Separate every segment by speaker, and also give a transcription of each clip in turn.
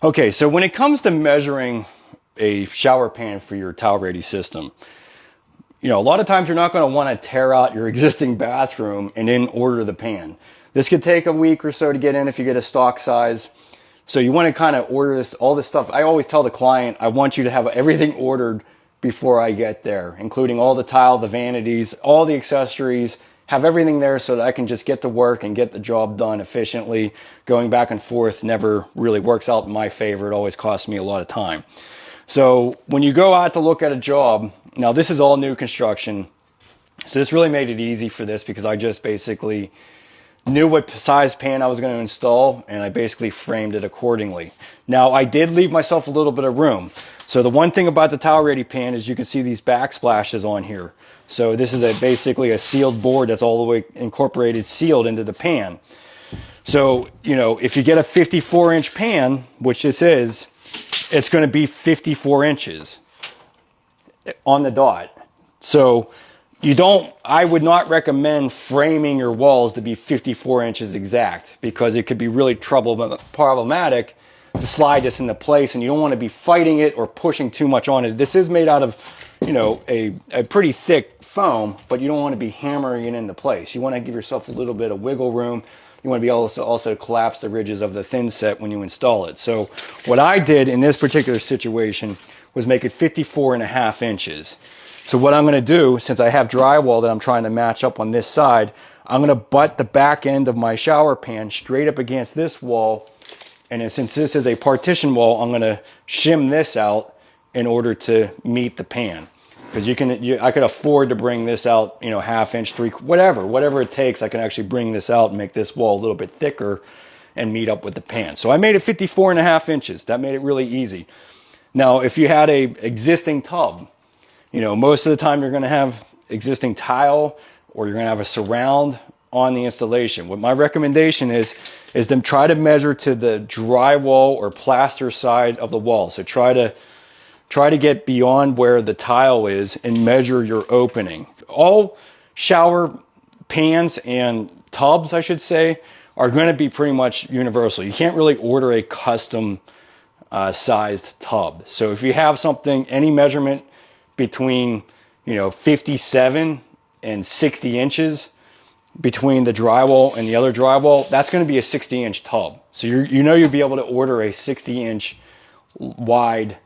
Speaker 1: Okay, so when it comes to measuring a shower pan for your Tile Redi system, a lot of times you're not going to want to tear out your existing bathroom and then order the pan. This could take a week or so to get in if you get a stock size. So you want to kind of order all this stuff. I always tell the client, I want you to have everything ordered before I get there, including all the tile, the vanities, all the accessories, have everything there so that I can just get to work and get the job done efficiently. Going back and forth never really works out in my favor. It always costs me a lot of time. So when you go out to look at a job, now this is all new construction. So this really made it easy for this because I just basically knew what size pan I was going to install and I basically framed it accordingly. Now I did leave myself a little bit of room. So the one thing about the Tile Redi pan is you can see these backsplashes on here. So this is basically a sealed board that's all the way incorporated, sealed into the pan. So, if you get a 54-inch pan, which this is, it's going to be 54 inches on the dot. So I would not recommend framing your walls to be 54 inches exact because it could be really problematic to slide this into place, and you don't want to be fighting it or pushing too much on it. This is made out of, a pretty thick foam, but you don't want to be hammering it into place. You want to give yourself a little bit of wiggle room. You want to be able to also collapse the ridges of the thin set when you install it. So what I did in this particular situation was make it 54.5 inches. So what I'm going to do, since I have drywall that I'm trying to match up on this side, I'm going to butt the back end of my shower pan straight up against this wall. And then since this is a partition wall, I'm going to shim this out in order to meet the pan. Because I could afford to bring this out, half inch, whatever it takes. I can actually bring this out and make this wall a little bit thicker and meet up with the pan. So I made it 54.5 inches. That made it really easy. Now, if you had a existing tub, most of the time you're going to have existing tile or you're going to have a surround on the installation. What my recommendation is to try to measure to the drywall or plaster side of the wall. So try to get beyond where the tile is and measure your opening. All shower pans and tubs, I should say, are going to be pretty much universal. You can't really order a custom sized tub. So if you have any measurement between 57 and 60 inches between the drywall and the other drywall, that's going to be a 60-inch tub. So you'll be able to order a 60-inch wide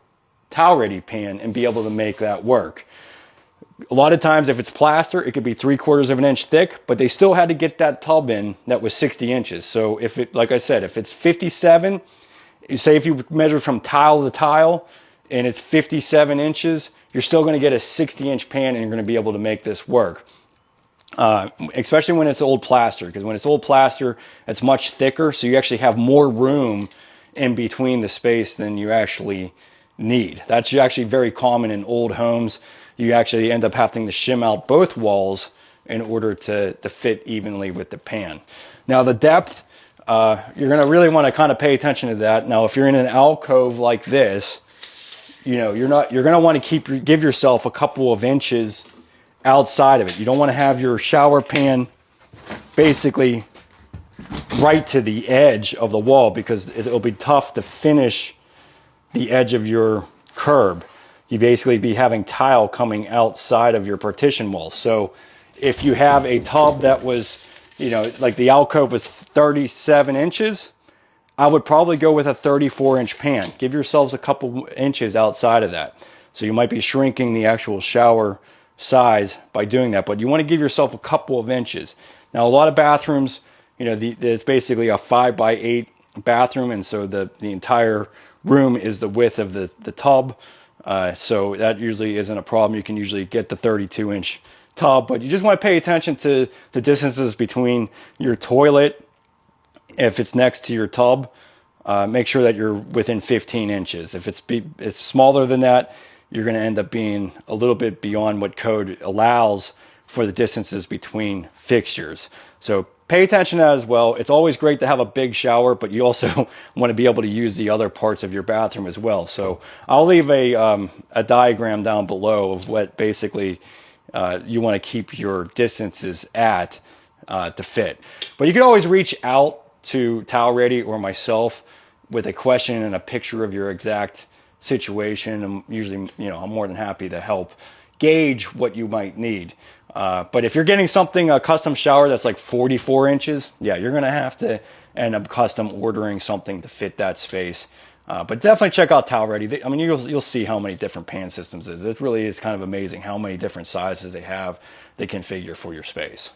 Speaker 1: Tile Redi pan and be able to make that work. A lot of times if it's plaster, it could be 3/4 of an inch thick, but they still had to get that tub in that was 60 inches. So like I said, if it's 57, if you measure from tile to tile and it's 57 inches, you're still going to get a 60-inch pan and you're going to be able to make this work. Especially when it's old plaster, because when it's old plaster, it's much thicker, so you actually have more room in between the space than you actually need. That's actually very common in old homes. You actually end up having to shim out both walls in order to fit evenly with the pan. Now the depth, you're going to really want to kind of pay attention to that. Now if you're in an alcove like this, you're going to want to give yourself a couple of inches outside of it. You don't want to have your shower pan basically right to the edge of the wall because it'll be tough to finish the edge of your curb. You basically be having tile coming outside of your partition wall. So if you have a tub that was, like the alcove was 37 inches, I would probably go with a 34-inch pan. Give yourselves a couple inches outside of that. So you might be shrinking the actual shower size by doing that, but you want to give yourself a couple of inches. Now, a lot of bathrooms, it's basically a 5x8 bathroom, and so the entire room is the width of the tub. So that usually isn't a problem. You can usually get the 32-inch tub, but you just want to pay attention to the distances between your toilet. If it's next to your tub, make sure that you're within 15 inches. If it's smaller than that, you're going to end up being a little bit beyond what code allows for the distances between fixtures. So pay attention to that as well. It's always great to have a big shower, but you also want to be able to use the other parts of your bathroom as well. So I'll leave a diagram down below of what basically you want to keep your distances at to fit. But you can always reach out to Tile Redi or myself with a question and a picture of your exact situation. And usually, I'm more than happy to help gauge what you might need. But if you're getting something, a custom shower that's like 44 inches, yeah, you're going to have to end up custom ordering something to fit that space. But definitely check out Tile Redi. I mean, you'll see how many different pan systems is. It really is kind of amazing how many different sizes they have they configure for your space.